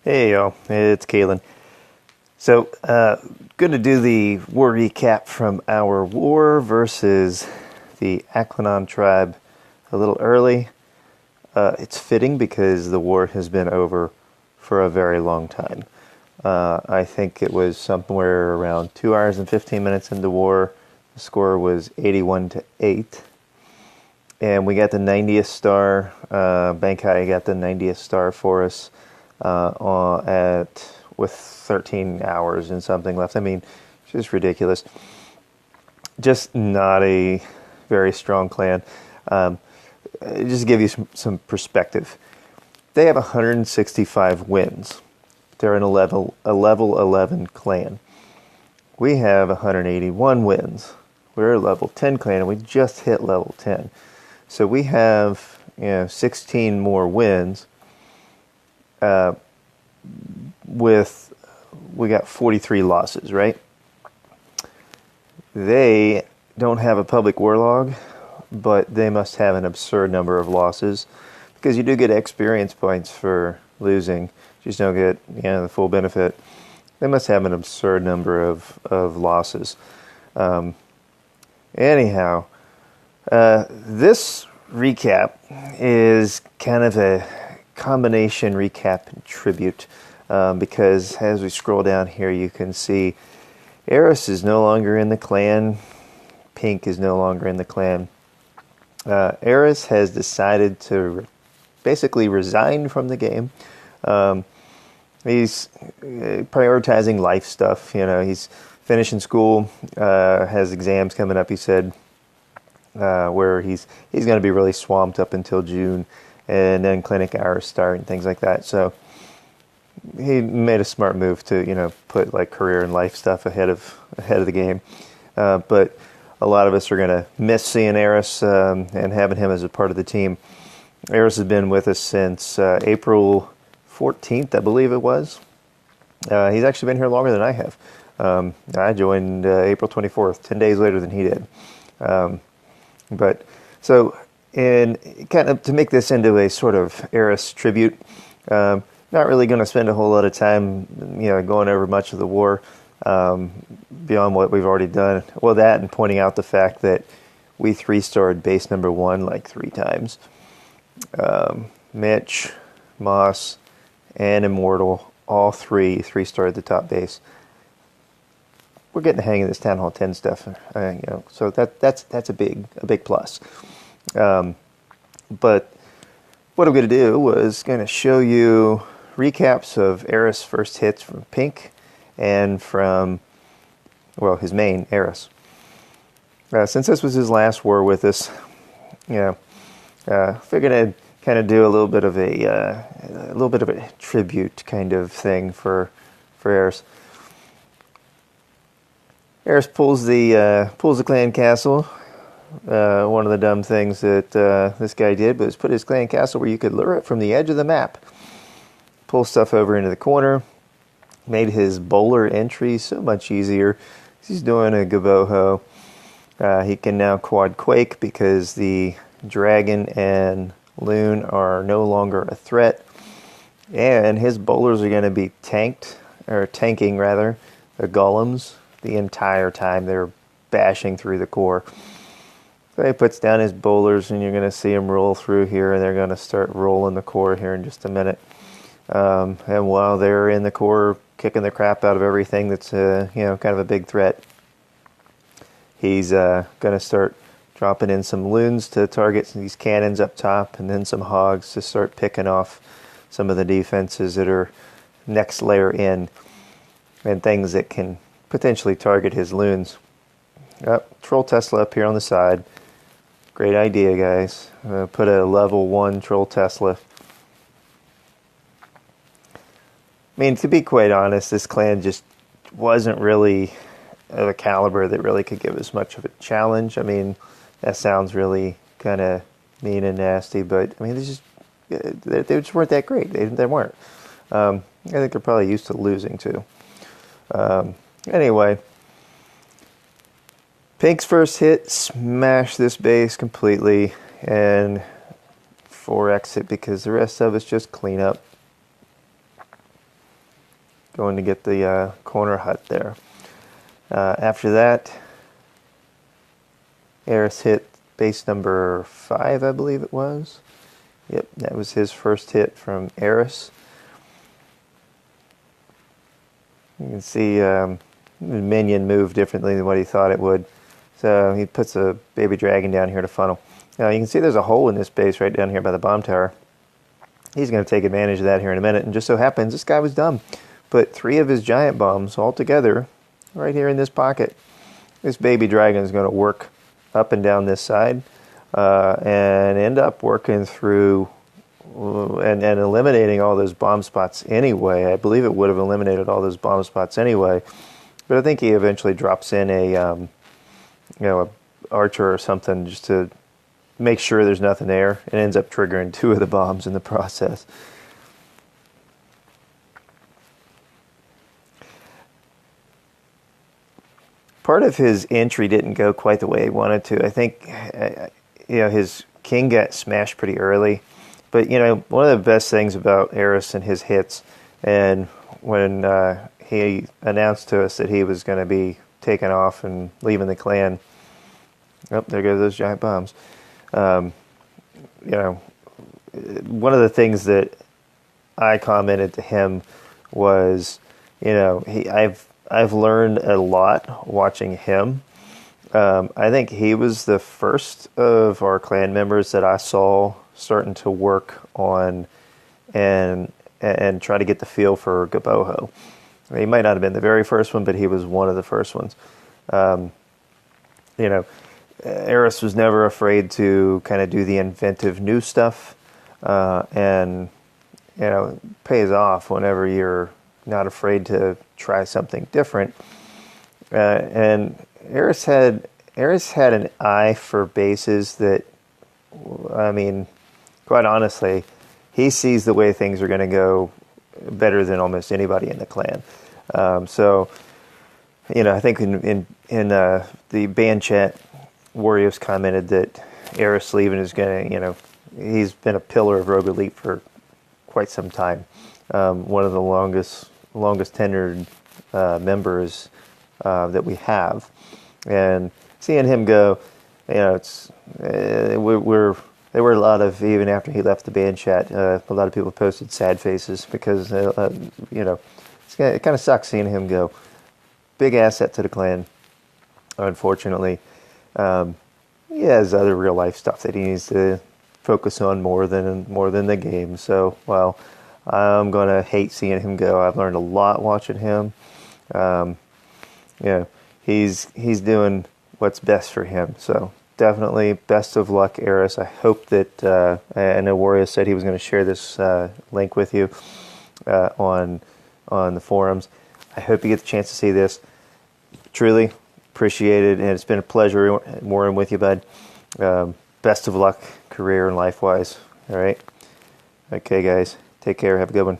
Hey y'all, it's Kalen. So, going to do the war recap from our war versus the Aklanon tribe a little early. It's fitting because the war has been over for a very long time. I think it was somewhere around 2 hours and 15 minutes into war. The score was 81-8. And we got the 90th star. Bankai got the 90th star for us with 13 hours and something left. I mean, it's just ridiculous. Just not a very strong clan. Just to give you some perspective, they have 165 wins. They're in a level 11 clan. We have 181 wins. We're a level 10 clan, and we just hit level 10. So we have 16 more wins. We got 43 losses, right? They don't have a public war log, but they must have an absurd number of losses because you do get experience points for losing. You just don't get the full benefit. They must have an absurd number of losses. Anyhow, this recap is kind of a combination recap and tribute because as we scroll down here, you can see Eris is no longer in the clan. Pink is no longer in the clan. Eris has decided to basically resign from the game. He's prioritizing life stuff. He's finishing school, has exams coming up, he said, where he's going to be really swamped up until June, and then clinic hours start and things like that. So he made a smart move to put like career and life stuff ahead of the game. But a lot of us are going to miss seeing Eris and having him as a part of the team. Eris has been with us since April 14th, I believe it was. He's actually been here longer than I have. I joined April 24th, 10 days later than he did. But so, and kind of to make this into a sort of Eris tribute, not really going to spend a whole lot of time, going over much of the war beyond what we've already done. Well, that and pointing out the fact that we 3-starred base number 1 like 3 times. Mitch, Moss, and Immortal, all 3-starred the top base. We're getting the hang of this Town Hall 10 stuff, so that's a big plus. But what I'm going to do was going to show you recaps of Eris' first hits from Pink and from, his main, Eris. Since this was his last war with us, figured I'd kind of do a little bit of a tribute kind of thing for Eris. Eris pulls the clan castle. One of the dumb things that this guy did was put his clan castle where you could lure it from the edge of the map. Pull stuff over into the corner. Made his bowler entry so much easier. He's doing a Gaboho. He can now quad quake because the dragon and loon are no longer a threat. And his bowlers are going to be tanking rather, the golems the entire time they're bashing through the core. So he puts down his bowlers, and you're going to see them roll through here, and they're going to start rolling the core here in just a minute. And while they're in the core kicking the crap out of everything that's kind of a big threat, he's going to start dropping in some loons to target these cannons up top, and then some hogs to start picking off some of the defenses that are next layer in, and things that can potentially target his loons. Troll Tesla up here on the side. Great idea, guys. Put a level 1 Troll Tesla. I mean, to be quite honest, this clan just wasn't really of a caliber that really could give us much of a challenge. I mean, that sounds really kind of mean and nasty, but I mean, they just weren't that great. They weren't. I think they're probably used to losing too. Anyway, Pink's first hit smashed this base completely, and 4x it because the rest of it's just clean up. going to get the corner hut there. After that, Eris hit base number 5, I believe it was. Yep, that was his first hit from Eris. You can see the minion moved differently than what he thought it would. So he puts a baby dragon down here to funnel. Now you can see there's a hole in this base right down here by the bomb tower. He's going to take advantage of that here in a minute. And just so happens, this guy was dumb. Put 3 of his giant bombs all together right here in this pocket. This baby dragon is going to work up and down this side and end up working through and eliminating all those bomb spots anyway. I believe it would have eliminated all those bomb spots anyway. But I think he eventually drops in a archer or something just to make sure there's nothing there, and ends up triggering 2 of the bombs in the process. Part of his entry didn't go quite the way he wanted to. I think his king got smashed pretty early. But one of the best things about Eris and his hits, and when he announced to us that he was going to be taking off and leaving the clan, oh, there go those giant bombs. One of the things that I commented to him was, I've learned a lot watching him. I think he was the first of our clan members that I saw starting to work on and try to get the feel for Gaboho. He might not have been the very first one, but he was one of the first ones. Eris was never afraid to kind of do the inventive new stuff, and pays off whenever you're not afraid to try something different. And Eris had an eye for bases that, quite honestly, he sees the way things are going to go better than almost anybody in the clan. I think in the band chat, Warriors commented that Eris leaving is going to, he's been a pillar of Rogue Elite for quite some time. One of the longest tenured members that we have, and seeing him go, there were a lot of, even after he left the band chat, a lot of people posted sad faces because it kind of sucks seeing him go. Big asset to the clan, unfortunately. He has other real life stuff that he needs to focus on more than the game. So, I'm gonna hate seeing him go. I've learned a lot watching him. He's doing what's best for him. So definitely best of luck, Eris. I hope that I know Warrior said he was going to share this link with you on the forums. I hope you get the chance to see this. Truly appreciate it, and it's been a pleasure warring with you, bud. Best of luck, career and life-wise. All right? Okay, guys. Take care. Have a good one.